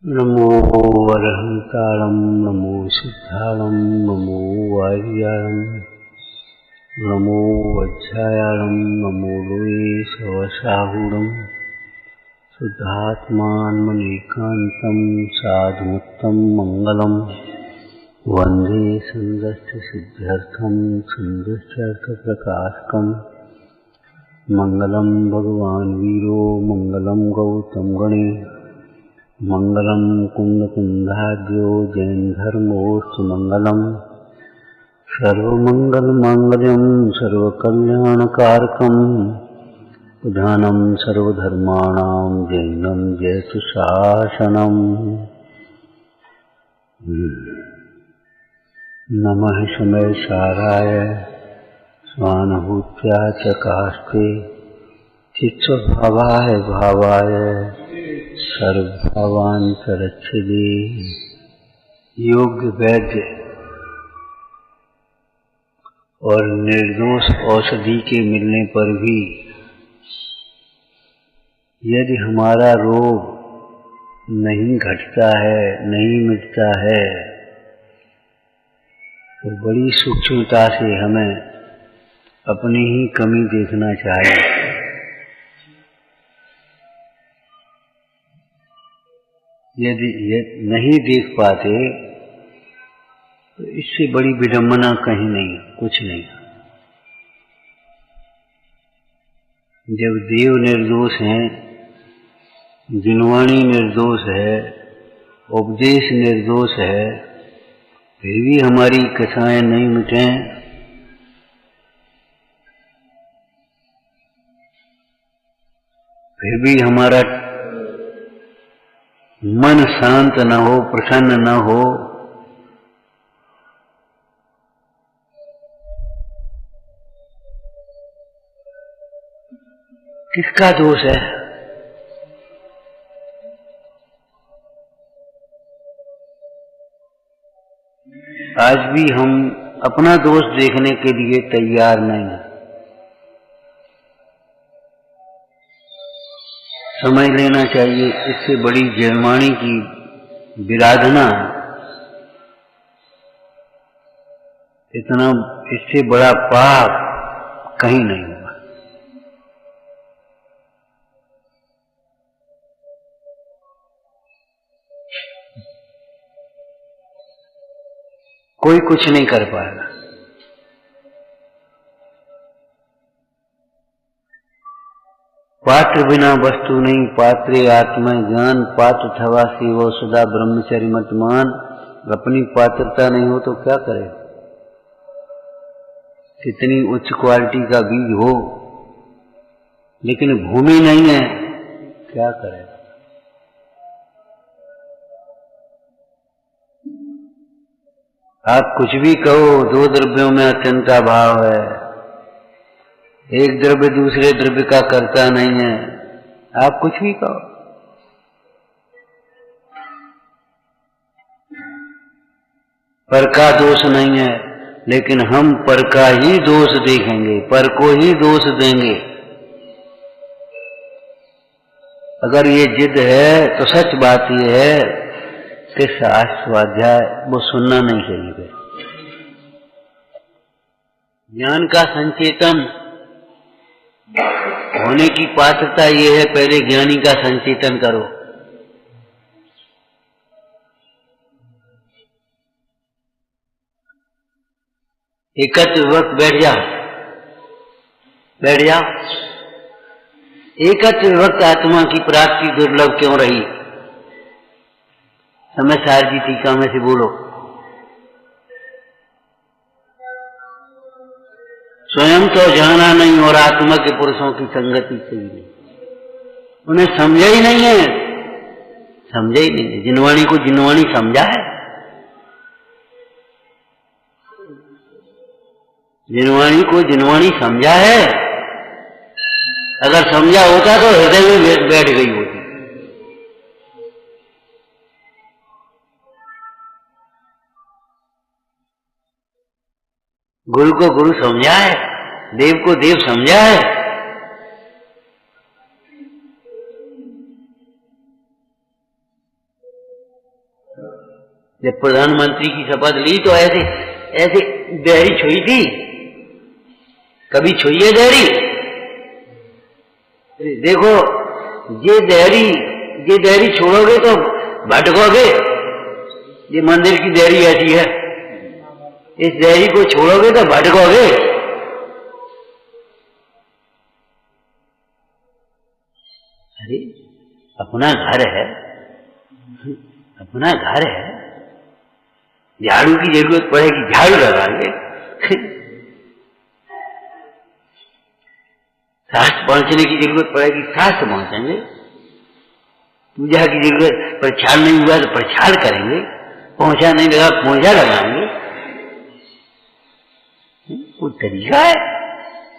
नमो वरहंताणं नमो सिद्धाणं नमो वार्याणं नमो वज्रायाणं नमो लोये सवसाहूणं शुद्धात्मान्मनेकान्तं साधुमुत्तं मङ्गलं वन्दे सन्दष्टसिद्ध्यर्थं सन्दष्टार्थप्रकाशकं मङ्गलं भगवान् वीरो मङ्गलं गौतम गणे मंगलम कुंदकुंधाद्यो जैन धर्मोस्तु मंगलम सर्वमंगल मांगल्यम सर्वकल्याणकारकम प्रधानम सर्वधर्माणां जैनम जयतु शासनम। नमः समय साराय स्वानुभूत्या च काष्ठे चित्स्वभावाय भावाय सर्वभावांतरच्छिदे। योग्य वैद्य और निर्दोष औषधि के मिलने पर भी यदि हमारा रोग नहीं घटता है, नहीं मिटता है, तो बड़ी सूक्ष्मता से हमें अपनी ही कमी देखना चाहिए। यदि नहीं देख पाते तो इससे बड़ी विडंबना कहीं नहीं, कुछ नहीं। जब देव निर्दोष हैं, जिनवाणी निर्दोष है, उपदेश निर्दोष है, फिर भी हमारी कथाएं नहीं मिटें, फिर भी हमारा मन शांत न हो, प्रसन्न न हो, किसका दोष है? आज भी हम अपना दोष देखने के लिए तैयार नहीं हैं। समझ लेना चाहिए, इससे बड़ी जयमानी की विराधना, इतना इससे बड़ा पाप कहीं नहीं हुआ। कोई कुछ नहीं कर पाएगा। पात्र बिना वस्तु नहीं, पात्रे आत्मा ज्ञान, पात्र थवा शिवो सदा ब्रह्मचर्य मतमान। अपनी पात्रता नहीं हो तो क्या करे? कितनी उच्च क्वालिटी का बीज हो, लेकिन भूमि नहीं है, क्या करे? आप कुछ भी कहो, दो द्रव्यों में अत्यंता भाव है, एक द्रव्य दूसरे द्रव्य का करता नहीं है। आप कुछ भी कहो, पर का दोष नहीं है, लेकिन हम पर का ही दोष देखेंगे, पर को ही दोष देंगे। अगर ये जिद है तो सच बात ये है कि शास्त्र स्वाध्याय वो सुनना नहीं चाहिए। ज्ञान का संचेतन होने की पात्रता ये है, पहले ज्ञानी का संचेतन करो। एकत्र वक्त बैठ जाओ। एकत्र वक्त आत्मा की प्राप्ति दुर्लभ क्यों रही? समय सार की टीका में से बोलो। स्वयं तो जाना नहीं और आत्मा के पुरुषों की संगति सही नहीं। उन्हें समझा ही नहीं है, जिनवाणी को जिनवाणी समझा है? जिनवाणी को जिनवाणी समझा है? अगर समझा होता तो हृदय में बैठ गई होती। गुरु को गुरु समझा है, देव को देव समझा है। जब प्रधानमंत्री की शपथ ली तो ऐसे ऐसे देहरी छुई थी, कभी छुई है देहरी? देखो ये देहरी छोड़ोगे तो भटकोगे। ये मंदिर की देहरी ऐसी है, इस देहरी को छोड़ोगे तो भटकोगे। अरे अपना घर है, अपना घर है, झाड़ू की जरूरत पड़ेगी झाड़ू लगाएंगे, शास्त्र पहुंचने की जरूरत पड़ेगी शास्त्र पहुंचेंगे, पूजा की जरूरत प्रक्षाल नहीं हुआ तो प्रक्षाल करेंगे, पहुंचा नहीं लगा पहुंचा लगाएंगे। कोई तरीका है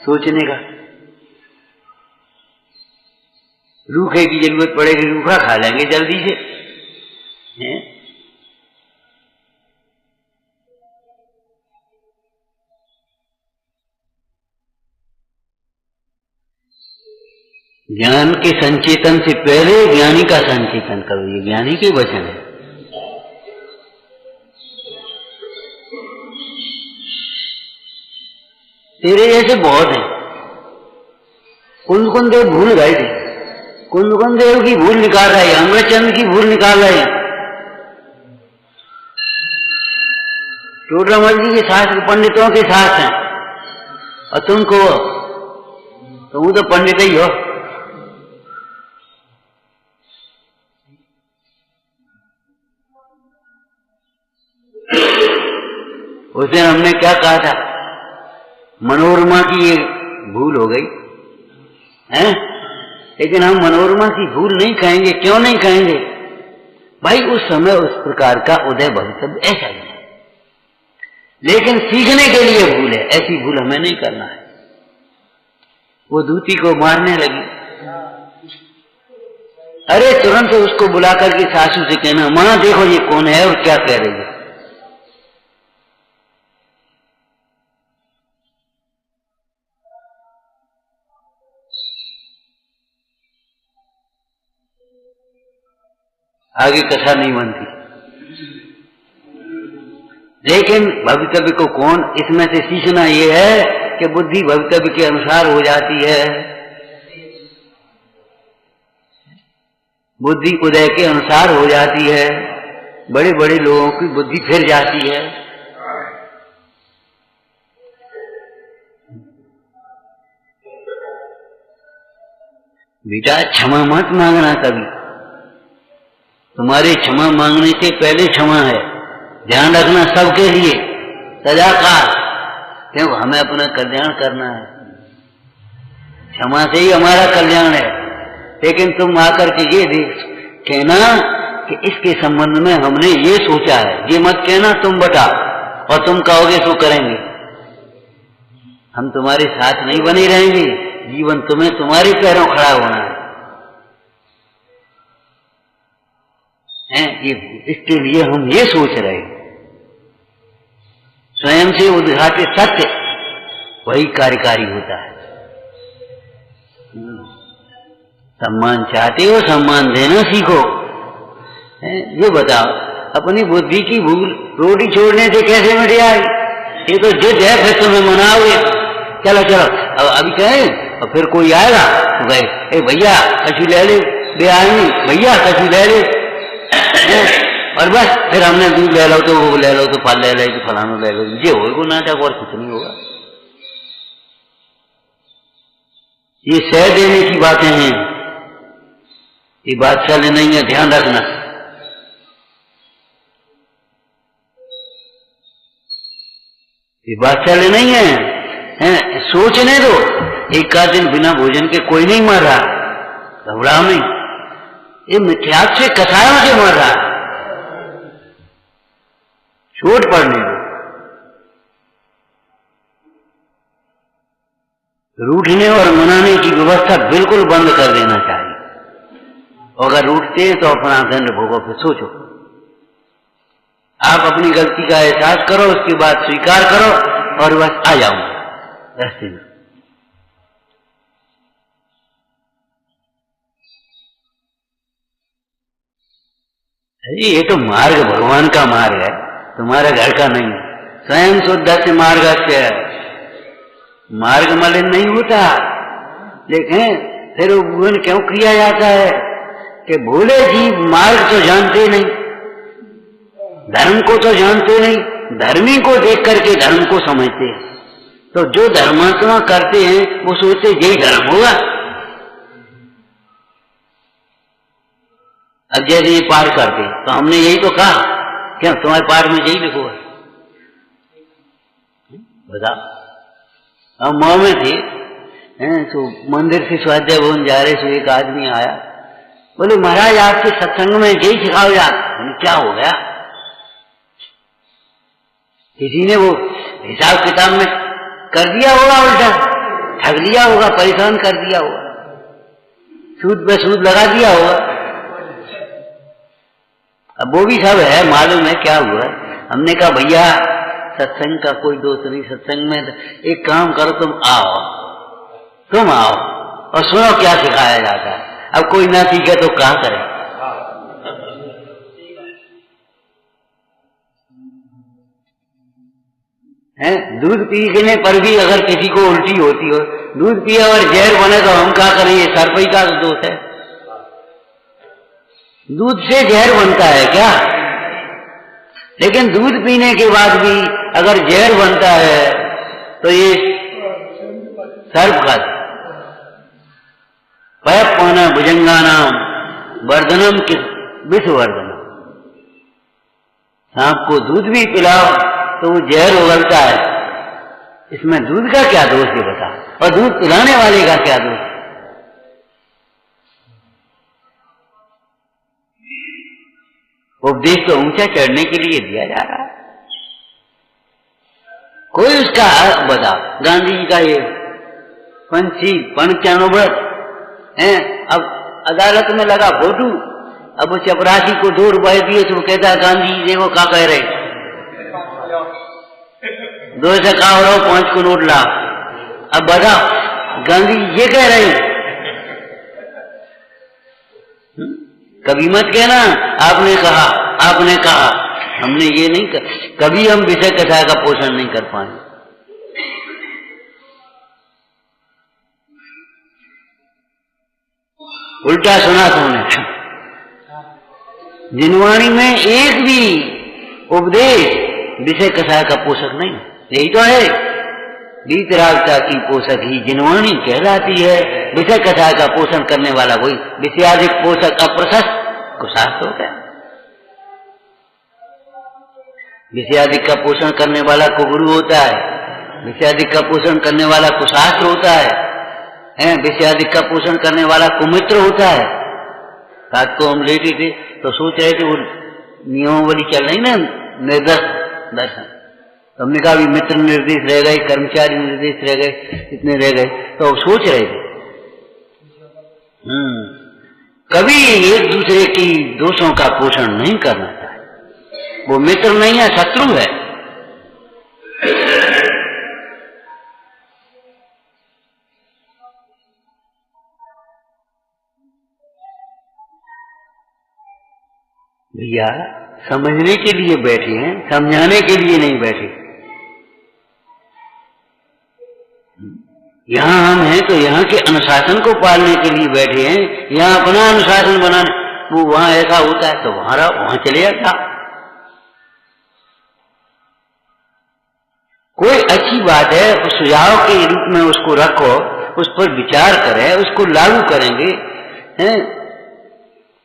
सोचने का? रूखे की जरूरत पड़ेगी रूखा खा लेंगे जल्दी से। ज्ञान के संचेतन से पहले ज्ञानी का संचेतन करो, ये ज्ञानी के वचन है। तेरे जैसे बहुत हैं। कुंद देव भूल गए थे, कुंद देव की भूल निकाल रहे हैं, अमृतचंद की भूल निकाल रहे हैं, टोडरमल जी के शास्त्र पंडितों के साथ हैं, और तुम तो पंडित ही हो। उस दिन हमने क्या कहा था, मनोरमा की ये भूल हो गई है, लेकिन हम मनोरमा की भूल नहीं कहेंगे। क्यों नहीं कहेंगे भाई? उस समय उस प्रकार का उदय भवितव्य ऐसा ही है, लेकिन सीखने के लिए भूल है, ऐसी भूल हमें नहीं करना है। वो दूती को मारने लगी, अरे तुरंत उसको बुला करके सासू से कहना, मां देखो ये कौन है और क्या कह रही है। आगे कथा नहीं बनती। लेकिन भवितव्य को कौन, इसमें से सीखना ये है कि बुद्धि भवितव्य के अनुसार हो जाती है, बुद्धि उदय के अनुसार हो जाती है। बड़े बड़े लोगों की बुद्धि फिर जाती है। बेटा क्षमा मत मांगना कभी, तुम्हारे क्षमा मांगने से पहले क्षमा है, ध्यान रखना सबके लिए सदाकाल, क्योंकि हमें अपना कल्याण करना है, क्षमा से ही हमारा कल्याण है। लेकिन तुम आकर के ये कहना कि इसके संबंध में हमने ये सोचा है, ये मत कहना तुम बता, और तुम कहोगे तो करेंगे। हम तुम्हारे साथ नहीं बने रहेंगे, जीवन तुम्हें तुम्हारे पैरों खड़ा होना है। ये इसके लिए हम ये सोच रहे हैं, स्वयं से उद्घाटित सत्य वही कार्यकारी होता है। सम्मान चाहते हो, सम्मान देना सीखो। ये बताओ, अपनी बुद्धि की भूल रोटी छोड़ने से कैसे मिट जाए? ये तो जिद है, फिर तुम्हें मनाओगे। चलो चलो अब अभी कहें, और फिर कोई आएगा तो कहे, ए भैया कछु ले ले, बेआदमी भैया कछु ले ले, और बस फिर हमने दूध ले लो तो वो ले लो, तो फल ले लो तो फलाना ले लो, ये होगा नाटक और कुछ नहीं होगा। ये सह देने की बातें हैं, ये बादशाह ले नहीं है, ध्यान रखना। ये बादशाह ले नहीं है, सोचने दो। एक आध दिन बिना भोजन के कोई नहीं मर रहा, घबराओ नहीं। ये मिथ्यात्व से कथाओं से मर रहा, चोट पड़ने दो। रूठने और मनाने की व्यवस्था बिल्कुल बंद कर देना चाहिए। अगर रूठते तो अपना दंड भोगो, फिर सोचो। आप अपनी गलती का एहसास करो, उसके बाद स्वीकार करो और बस आ जाओ रास्ते में। अरे ये तो मार्ग भगवान का मार्ग है, तुम्हारे घर का नहीं। स्वयं शुद्ध से मार्ग से मार्ग मलिन नहीं होता, लेकिन फिर वो भुवन क्यों किया जाता है कि भोले जीव मार्ग तो जानते नहीं, धर्म को तो जानते नहीं, धर्मी को देख करके धर्म को समझते हैं। तो जो धर्मात्मा करते हैं वो सोचते यही धर्म होगा। अब जैसे ये पाठ करते तो हमने यही तो कहा, क्या तुम्हारे पाठ में यही लिखो है? बताओ। हम मौ में थे, तो मंदिर से स्वाध्याय भवन जा रहे, तो एक आदमी आया, बोले महाराज आपके सत्संग में यही सिखाओ जात। क्या हो गया? किसी ने वो हिसाब किताब में कर दिया होगा, उल्टा ठग लिया होगा, परेशान कर दिया होगा, सूद पे सूद लगा दिया होगा। अब वो भी सब है, मालूम है क्या हुआ। हमने कहा भैया सत्संग का कोई दोष नहीं, सत्संग में एक काम करो, तुम आओ और सुनो क्या सिखाया जाता है। अब कोई ना सीखे तो क्या करे। हैं दूध पीने पर भी अगर किसी को उल्टी होती हो, दूध पिए और जहर बने तो हम क्या करें? ये सरपई का दोष है। दूध से जहर बनता है क्या? लेकिन दूध पीने के बाद भी अगर जहर बनता है तो ये सर्प का पयपाना भुजंगानाम वर्धनम किस विषवर्धनम। सांप को दूध भी पिलाओ तो वो जहर उगलता है, इसमें दूध का क्या दोष है बता, और दूध पिलाने वाले का क्या दोष? उपदेश तो ऊंचा चढ़ने के लिए दिया जा रहा है। कोई उसका बता। गांधी जी का ये पंछी पंचानुव्रत है, अब अदालत में लगा फोटू, अब वो चपरासी को 2 रुपए दिए तो वो कहता गांधी जी देखो क्या कह रहे, 2 से कहा हो 5 को नोट ला। अब बताओ गांधी जी ये कह रहे, कभी मत कहना आपने कहा, आपने कहा, हमने ये नहीं कर, कभी हम विषय कथा का पोषण नहीं कर पाए। उल्टा सुना तुमने। जिनवाणी में एक भी उपदेश विषय कथा का पोषक नहीं, यही तो है। वीतरागता की पोषक ही जिनवाणी कहलाती है। विषय कथा का पोषण करने वाला वही विषयाधिक पोषक अप्रशस्त कुशास्त्र होता है। विषयाधिक का पोषण करने वाला कुगुरु होता है, विषयाधिक का पोषण करने वाला कुशास्त्र होता है, विषयाधिक का पोषण करने वाला कुमित्र होता है। रात को हम लेटे थे तो सोच रहे थे वो नियमावली चल रही ना, निर्देश दर्शन, तो हमने कहा मित्र निर्देश रह गए, कर्मचारी निर्देश रह गए, इतने रह गए, तो अब सोच रहे थे कभी एक दूसरे की दोषों का पोषण नहीं करना चाहिए। वो मित्र नहीं है, शत्रु है। भैया समझने के लिए बैठे हैं, समझाने के लिए नहीं बैठे। यहां हम हैं तो यहाँ के अनुशासन को पालने के लिए बैठे हैं। यहाँ अपना अनुशासन बनाने, वो वहां ऐसा होता है तो वहां चले जाता। कोई अच्छी बात है, उस सुझाव के रूप में उसको रखो, उस पर विचार करें, उसको लागू करेंगे। हैं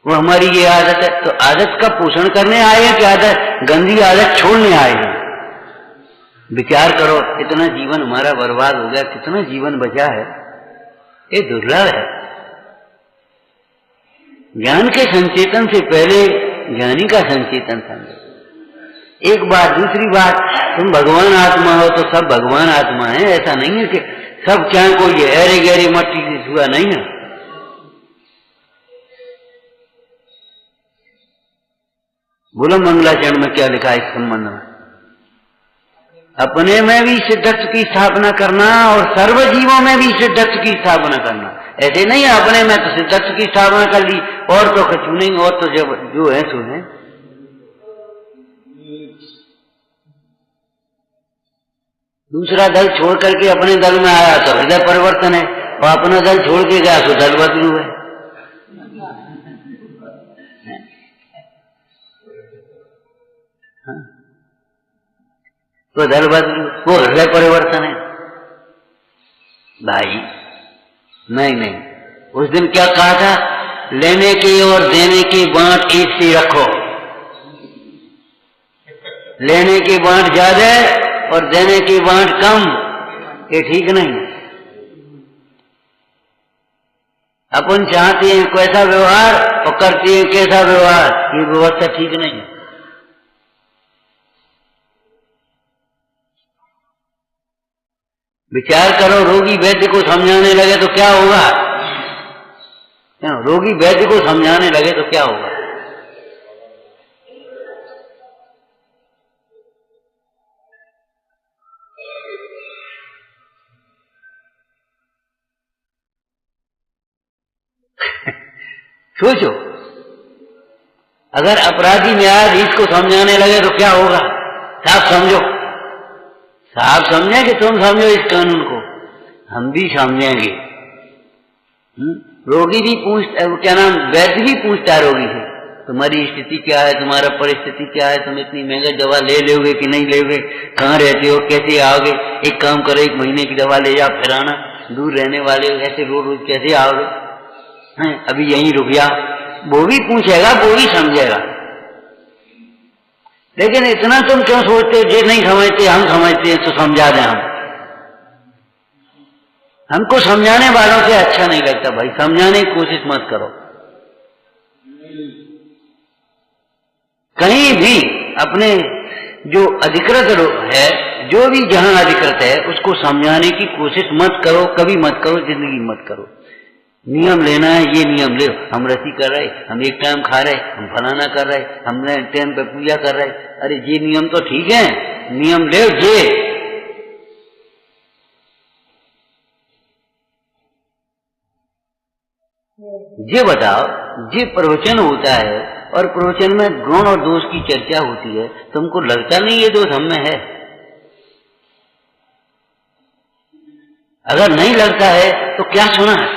वो हमारी ये आदत है, तो आदत का पोषण करने आए हैं कि आदत गंदी आदत छोड़ने आए हैं? विचार करो, इतना जीवन हमारा बर्बाद हो गया, कितना जीवन बचा है, ये दुर्लभ है। ज्ञान के संचेतन से पहले ज्ञानी का संचेतन समझो। एक बात, दूसरी बात, तुम भगवान आत्मा हो तो सब भगवान आत्मा है। ऐसा नहीं है कि सब चाहे को ये अरे गहरी मट्टी से छुआ नहीं है। बोलो मंगलाचरण में क्या लिखा है इस संबंध में? अपने में भी सिद्धत्व की स्थापना करना और सर्व जीवों में भी सिद्धत्व की स्थापना करना। ऐसे नहीं है अपने में तो सिद्धत्व की स्थापना कर ली और तो कुछ नहीं, और तो जब जो है सो है, दूसरा दल छोड़ करके अपने दल में आया तो हृदय परिवर्तन है, और अपना दल छोड़ के गया तो दल बदलू है। तो दल बदलू वो हृदय परिवर्तन है भाई। नहीं, उस दिन क्या कहा था, लेने की और देने की बांट एक सी रखो। लेने की बांट ज्यादा और देने की बांट कम, ये ठीक नहीं। अपन चाहते हैं कैसा व्यवहार और करते हैं कैसा व्यवहार, ये व्यवस्था ठीक नहीं। विचार करो, रोगी वैद्य को समझाने लगे तो क्या होगा? रोगी वैद्य को समझाने लगे तो क्या होगा? सोचो, अगर अपराधी न्यायाधीश को समझाने लगे तो क्या होगा? साहब समझो, साहब समझे कि तुम समझो इस कानून को, हम भी समझेंगे। रोगी भी पूछता, क्या नाम, वैद्य भी पूछता है रोगी से, तुम्हारी स्थिति क्या है, तुम्हारा परिस्थिति क्या है, तुम इतनी महंगा दवा ले लोगे कि नहीं लोगे, कहाँ रहते हो, कैसे आओगे, एक काम करो 1 महीने की दवा ले जा, फिर आना, दूर रहने वाले हो, ऐसे रोज कैसे आओगे, अभी यहीं रुक जा। वो भी पूछेगा, वो भी समझेगा। लेकिन इतना तुम क्यों सोचते हो, जे नहीं समझते हम समझते हैं तो समझा दें हम। हमको समझाने वालों से अच्छा नहीं लगता भाई, समझाने की कोशिश मत करो। कहीं भी अपने जो अधिकृत है, जो भी जहां अधिकृत है, उसको समझाने की कोशिश मत करो, कभी मत करो, जिंदगी मत करो। नियम लेना है, ये नियम ले, हम रसी कर रहे, हम एक टाइम खा रहे, हम फलाना कर रहे, हमने टाइम पे पूजा कर रहे, अरे ये नियम तो ठीक है, नियम ले ये बताओ, ये प्रवचन होता है और प्रवचन में गुण और दोष की चर्चा होती है, तुमको लगता नहीं ये दोष हम में है? अगर नहीं लगता है तो क्या सुना है?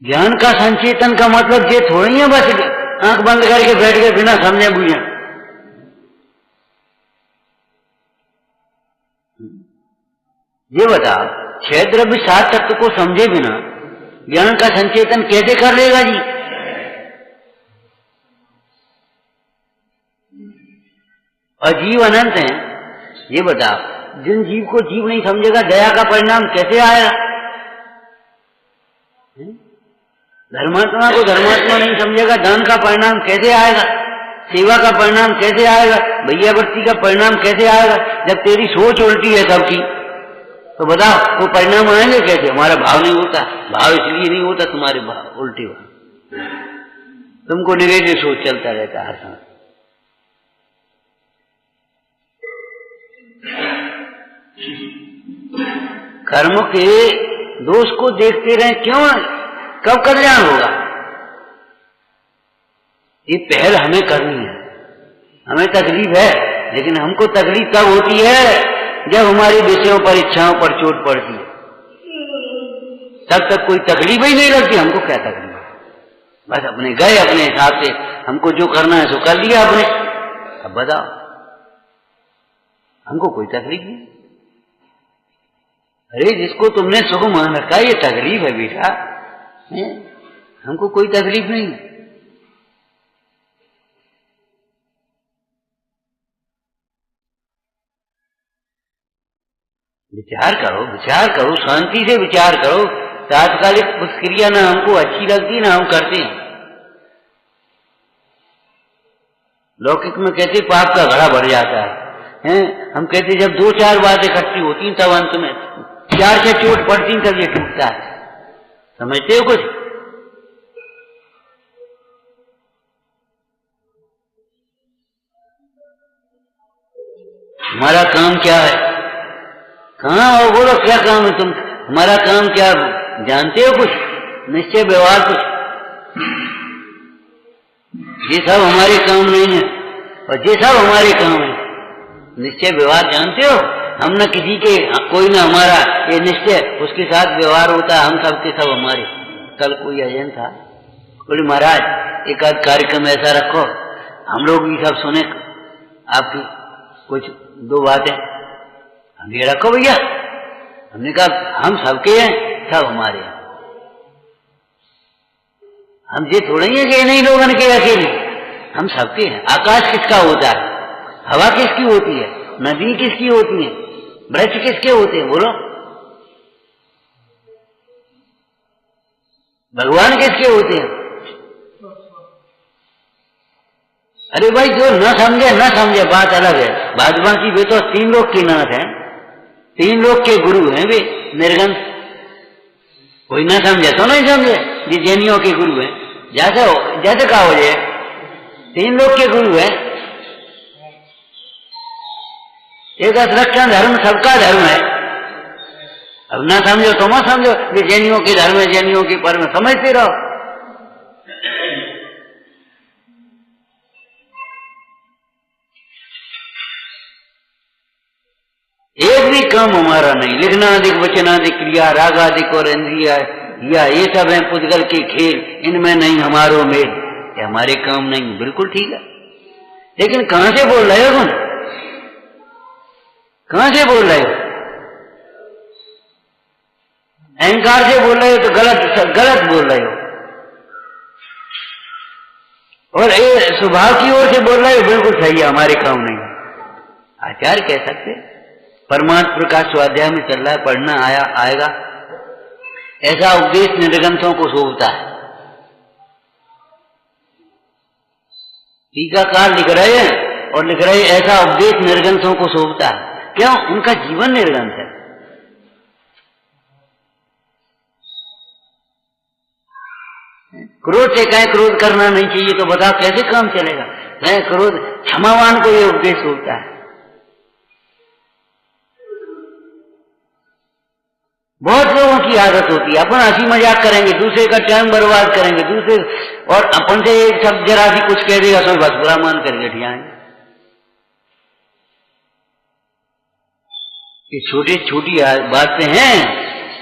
ज्ञान का संचेतन का मतलब ये थोड़ी है बस आंख बंद करके बैठ के बिना समझे बुझे। ये बताओ, 6 द्रव्य 7 तत्व को समझे बिना ज्ञान का संचेतन कैसे कर लेगा जी? और जीव अनंत है, ये बताओ, जिन जीव को जीव नहीं समझेगा, दया का परिणाम कैसे आएगा? धर्मात्मा को धर्मात्मा नहीं समझेगा, दान का परिणाम कैसे आएगा? सेवा का परिणाम कैसे आएगा? भैयावृत्ति का परिणाम कैसे आएगा? जब तेरी सोच उल्टी है सबकी, तो बताओ वो परिणाम आएंगे कैसे? हमारा भाव नहीं होता, भाव इसलिए नहीं होता तुम्हारे भाव उल्टी हो, तुमको निगेटिव सोच चलता रहता है हर समय। कर्म के दोष को देखते रहे, क्यों? कब कल्याण होगा? ये पहल हमें करनी है। हमें तकलीफ है, लेकिन हमको तकलीफ कब होती है? जब हमारी विषयों पर, इच्छाओं पर चोट पड़ती है। तब तक कोई तकलीफ ही नहीं लगती। हमको क्या तकलीफ है? बस अपने गए, अपने हिसाब से हमको जो करना है सो कर लिया आपने। अब बताओ, हमको कोई तकलीफ नहीं। अरे जिसको तुमने सुख मान रखा, ये तकलीफ है बेटा, हमको कोई तकलीफ नहीं। विचार करो, विचार करो, शांति से विचार करो। तात्कालिक क्रिया ना हमको अच्छी लगती ना हम करते हैं। लौकिक में कहते पाप का घड़ा बढ़ जाता है, हम कहते जब 2-4 बातें इकट्ठी होती तब अंत में 4 से चोट पड़ती तब ये टूटता है। समझते हो कुछ? हमारा काम क्या है? कहाँ हो? बोलो क्या काम है तुम? हमारा काम क्या जानते हो? कुछ निश्चय व्यवहार कुछ ये सब हमारे काम नहीं है, और ये सब हमारे काम है। निश्चय व्यवहार जानते हो, हम न किसी के, कोई न हमारा, ये निश्चय उसके साथ व्यवहार होता है, हम सबके सब हमारे। कल कोई अजैन था, बोले महाराज एक आध कार्यक्रम ऐसा रखो, हम लोग भी सब सुने आपकी कुछ दो बातें, हम ये रखो भैया। हमने कहा हम सबके हैं, सब हमारे हैं। हम ये थोड़े ही है कि नहीं लोगों के अकेले, हम सबके हैं। आकाश किसका होता है, हवा किसकी होती है, नदी किसकी होती है, वृक्ष किसके होते हैं, बोलो भगवान किसके होते हैं। अरे भाई जो न समझे बात अलग है, बाद बाकी वे तो 3 लोग के नाथ हैं, 3 लोग के गुरु हैं वे निर्गंथ। कोई न समझे तो नहीं समझे, ये जैनियों के गुरु हैं। जैसे कहा हो जाए 3 लोग के गुरु हैं। एक असरक्षण धर्म सबका धर्म है। अब ना समझो तो मत समझो, ये जैनियों के धर्म है, जैनियों के पर में समझते रहो। एक भी काम हमारा नहीं, लिखनाधिक वचनाधिक क्रिया रागाधिक और इंद्रिया या ये सब है पुद्गल के खेल, इनमें नहीं हमारो मेल। ये हमारे काम नहीं, बिल्कुल ठीक है। लेकिन कहां से बोल रहे हो तुम, कहां से बोल रहे हो? अहंकार से बोल रहे हो तो गलत बोल रहे हो, और ये स्वभाव की ओर से बोल रहे हो, बिल्कुल सही है, हमारे काम नहीं। आचार्य कह सकते परमात्म प्रकाश स्वाध्याय में चल रहा है, पढ़ना आएगा। ऐसा उपदेश निर्गंथों को शोभता है। टीकाकार लिख रहे हैं और लिख रहे ऐसा उपदेश निर्गंथों को शोभता है। क्यों? उनका जीवन निर्गंथ है। क्रोध से कहें क्रोध करना नहीं चाहिए तो बताओ कैसे काम चलेगा? कहें क्रोध, क्षमावान को यह उपदेश होता है। बहुत लोगों की आदत होती है, अपन हंसी मजाक करेंगे, दूसरे का टाइम बर्बाद करेंगे, दूसरे और अपन से सब जरा सी कुछ कह देगा तो बस बुरा मान कर बैठ जाएंगे। ये छोटी छोटी बातें हैं,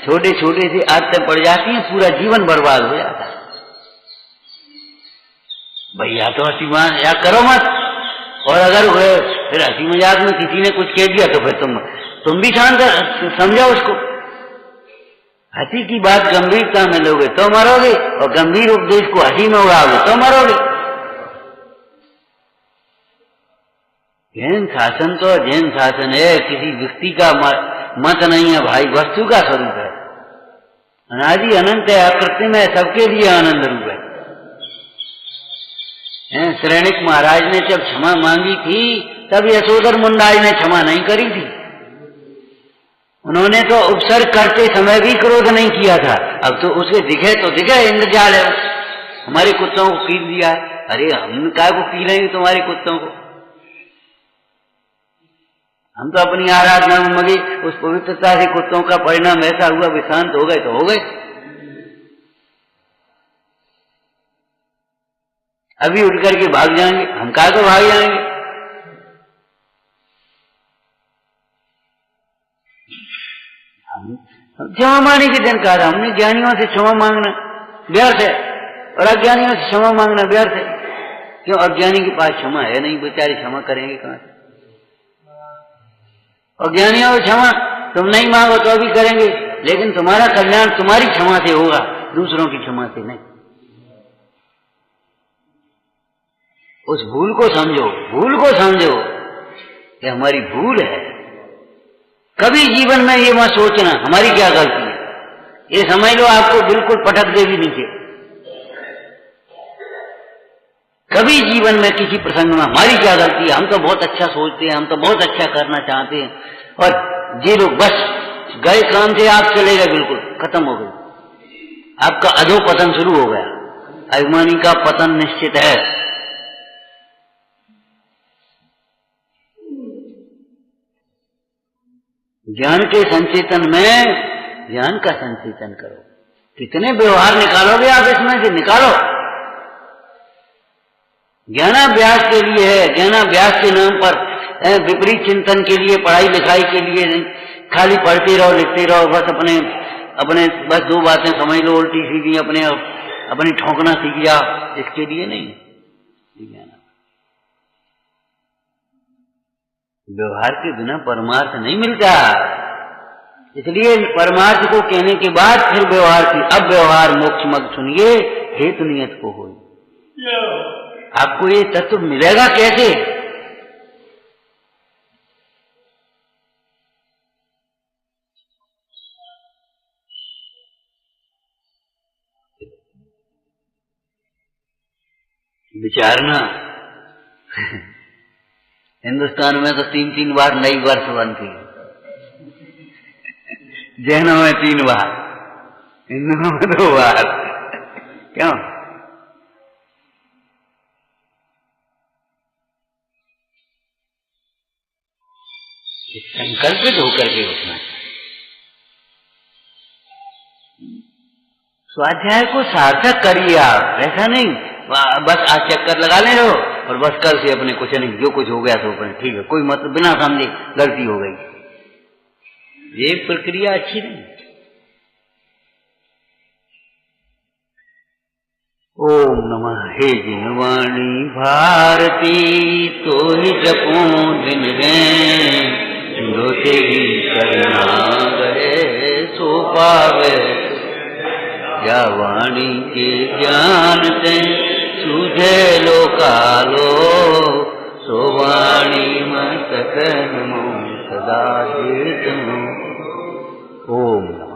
छोटे छोटे से आदतें पड़ जाती हैं, पूरा जीवन बर्बाद हो जाता है। भैया तो हंसी मजाक करो मत, और अगर फिर हंसी मजाक में किसी ने कुछ कह दिया तो फिर तुम भी शांत समझो उसको। हंसी की बात गंभीरता में लोगे तो मरोगे, और गंभीर उपदेश को हंसी में उड़ाओगे तो मरोगे। जैन शासन तो जैन शासन है, किसी व्यक्ति का मत नहीं है भाई, वस्तु का स्वरूप है। अनादि अनंत है, अकृत्रिम है, सबके लिए आनंद रूप है। श्रेणिक महाराज ने जब क्षमा मांगी थी तब यशोधर मुंडाज ने क्षमा नहीं करी थी। उन्होंने तो उपसर्ग करते समय भी क्रोध नहीं किया था। अब तो उसे दिखे तो दिखे इंद्रजाल है, हमारे कुत्तों को पीट दिया है। अरे हम काय को पी लेंगे तुम्हारे कुत्तों को? हम तो अपनी आराधना में मगे, उस पवित्रता से कुत्तों का परिणाम ऐसा हुआ भी शांत हो गए तो हो गए। अभी उठ करके भाग जाएंगे, हम काय को भाग जाएंगे? क्षमा मांगने के दिन कहा था हमने, ज्ञानियों से क्षमा मांगना व्यर्थ है और अज्ञानियों से क्षमा मांगना व्यर्थ है। क्यों? अज्ञानी के पास क्षमा है नहीं, बेचारे क्षमा करेंगे कहां से? और ज्ञानियों को क्षमा तुम नहीं मांगो तो भी करेंगे, लेकिन तुम्हारा कल्याण तुम्हारी क्षमा से होगा, दूसरों की क्षमा से नहीं। उस भूल को समझो, भूल को समझो कि हमारी भूल है। कभी जीवन में ये मत सोचना हमारी क्या गलती है, ये समझ लो आपको बिल्कुल पटक देगी नीचे। कभी जीवन में किसी प्रसंग में हमारी क्या गलती है, हम तो बहुत अच्छा सोचते हैं, हम तो बहुत अच्छा करना चाहते हैं, और ये लोग बस गए काम से आप चले गए, बिल्कुल खत्म हो गए, आपका अधोपतन शुरू हो गया। अभिमानी का पतन निश्चित है। ज्ञान के संचेतन में ज्ञान का संचेतन करो। कितने व्यवहार निकालोगे आप इसमें से? निकालो। ज्ञानाभ्यास के लिए है, ज्ञानाभ्यास के नाम पर विपरीत चिंतन के लिए, पढ़ाई लिखाई के लिए खाली पढ़ते रहो, लिखते रहो, बस अपने अपने बस दो बातें समझ लो उल्टी सीधी, अपनी ठोकना सीख जा, इसके लिए नहीं। व्यवहार के बिना परमार्थ नहीं मिलता, इसलिए परमार्थ को कहने के बाद फिर व्यवहार की। अब व्यवहार मोक्ष मग सुनिए, हेतु नियत को हो। आपको ये तत्व मिलेगा कैसे? विचारना। हिंदुस्तान में तो 3-3 बार नई वर्ष बनती है, जैनों में 3 बार, हिंदुओं में 2 बार। क्यों? संकल्पित होकर के उठना। स्वाध्याय को सार्थक करिए आप, ऐसा नहीं बस आज चक्कर लगा ले रहो और बस कल से अपने कुछ नहीं, जो कुछ हो गया तो अपने ठीक है, कोई मतलब बिना समझे गलती हो गई, ये प्रक्रिया अच्छी नहीं। ओम नमः। हे जिनवाणी भारती तो ही जपूं दिन गए, जो तेरी करना गए सो पावे, या वाणी के ज्ञान ते सूझे लोकालो, सो वाणी मस्तक नमो सदा चेतनो। ओम।